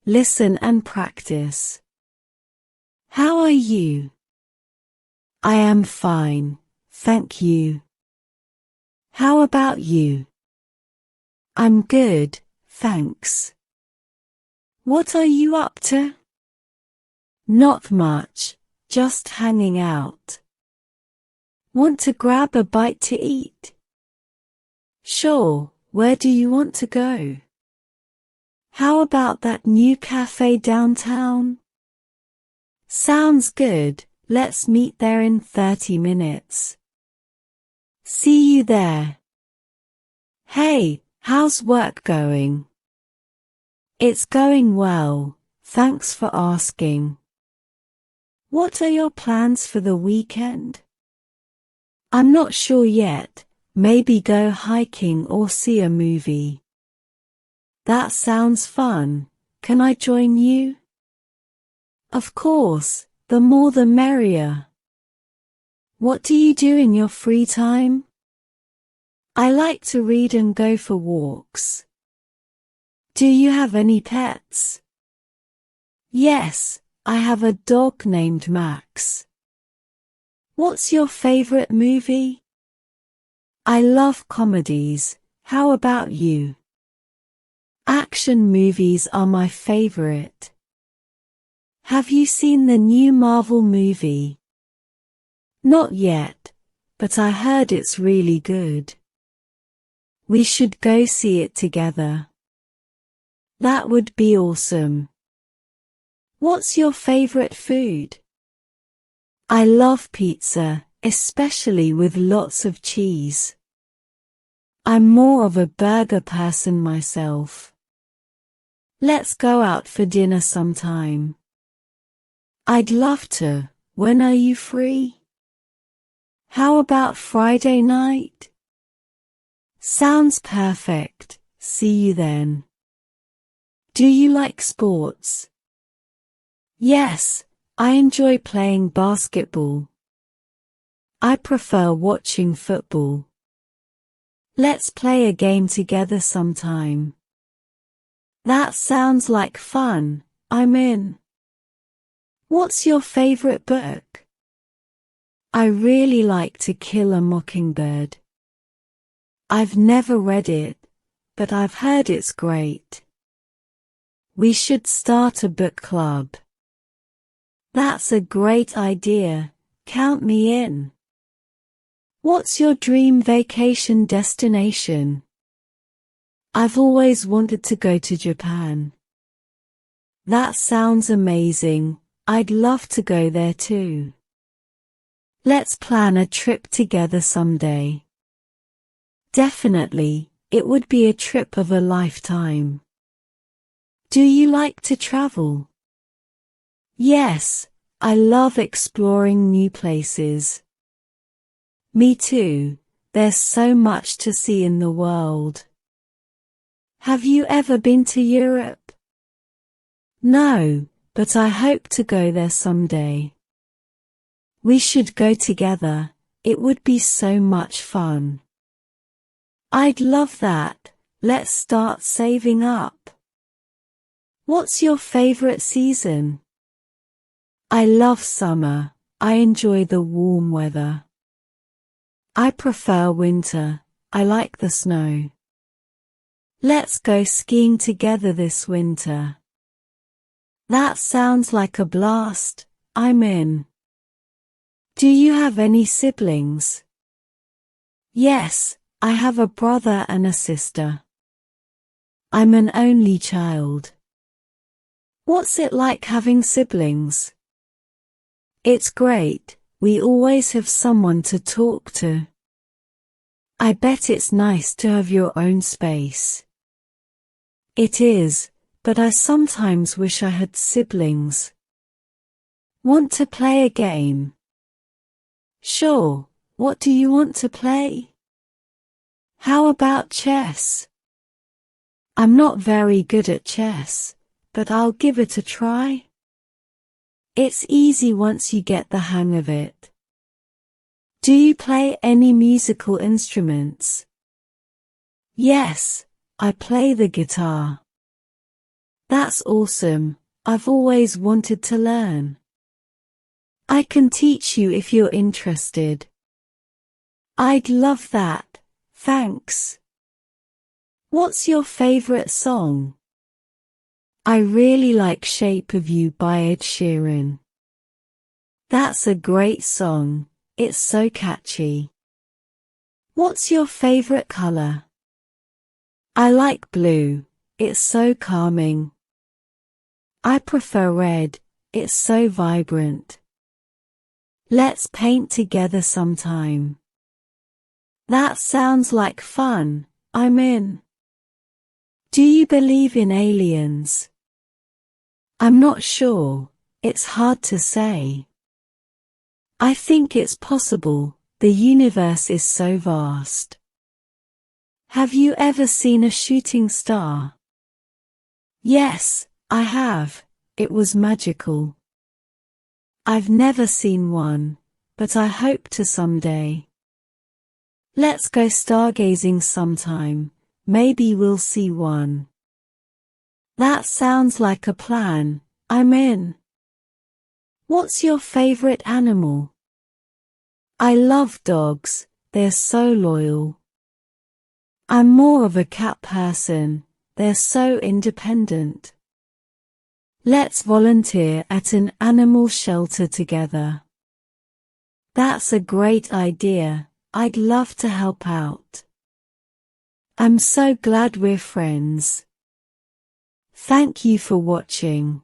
listen and practice. How are you? I am fine, thank you. How about you? I'm good, thanks. What are you up to? Not much, just hanging out. Want to grab a bite to eat? Sure, where do you want to go? How about that new cafe downtown? Sounds good, let's meet there in 30 minutes. See you there. Hey, how's work going? It's going well, thanks for asking. What are your plans for the weekend? I'm not sure yet, maybe go hiking or see a movie. That sounds fun, can I join you? Of course, the more the merrier. What do you do in your free time? I like to read and go for walks. Do you have any pets? Yes, I have a dog named Max. What's your favorite movie? I love comedies, how about you? Action movies are my favorite. Have you seen the new Marvel movie? Not yet, but I heard it's really good. We should go see it together. That would be awesome. What's your favorite food? I love pizza, especially with lots of cheese. I'm more of a burger person myself. Let's go out for dinner sometime. I'd love to. When are you free? How about Friday night? Sounds perfect. See you then. Do you like sports? Yes, I enjoy playing basketball. I prefer watching football. Let's play a game together sometime. That sounds like fun, I'm in. What's your favorite book? I really like To Kill a Mockingbird. I've never read it, but I've heard it's great. We should start a book club. That's a great idea, count me in. What's your dream vacation destination? I've always wanted to go to Japan. That sounds amazing, I'd love to go there too. Let's plan a trip together someday. Definitely, it would be a trip of a lifetime. Do you like to travel? Yes, I love exploring new places. Me too, there's so much to see in the world. Have you ever been to Europe? No, but I hope to go there someday. We should go together, it would be so much fun. I'd love that, let's start saving up. What's your favorite season? I love summer, I enjoy the warm weather. I prefer winter, I like the snow. Let's go skiing together this winter. That sounds like a blast, I'm in. Do you have any siblings? Yes, I have a brother and a sister. I'm an only child. What's it like having siblings? It's great, we always have someone to talk to. I bet it's nice to have your own space. It is, but I sometimes wish I had siblings. Want to play a game? Sure, what do you want to play? How about chess? I'm not very good at chess, but I'll give it a try. It's easy once you get the hang of it. Do you play any musical instruments? Yes, I play the guitar. That's awesome. I've always wanted to learn. I can teach you if you're interested. I'd love that, thanks. What's your favorite song? I really like Shape of You by Ed Sheeran. That's a great song, it's so catchy. What's your favorite color? I like blue, it's so calming. I prefer red, it's so vibrant. Let's paint together sometime. That sounds like fun, I'm in. Do you believe in aliens? I'm not sure, it's hard to say. I think it's possible, the universe is so vast. Have you ever seen a shooting star? Yes, I have, it was magical. I've never seen one, but I hope to someday. Let's go stargazing sometime, maybe we'll see one. That sounds like a plan, I'm in. What's your favorite animal? I love dogs, they're so loyal. I'm more of a cat person, they're so independent. Let's volunteer at an animal shelter together. That's a great idea, I'd love to help out. I'm so glad we're friends. Thank you for watching.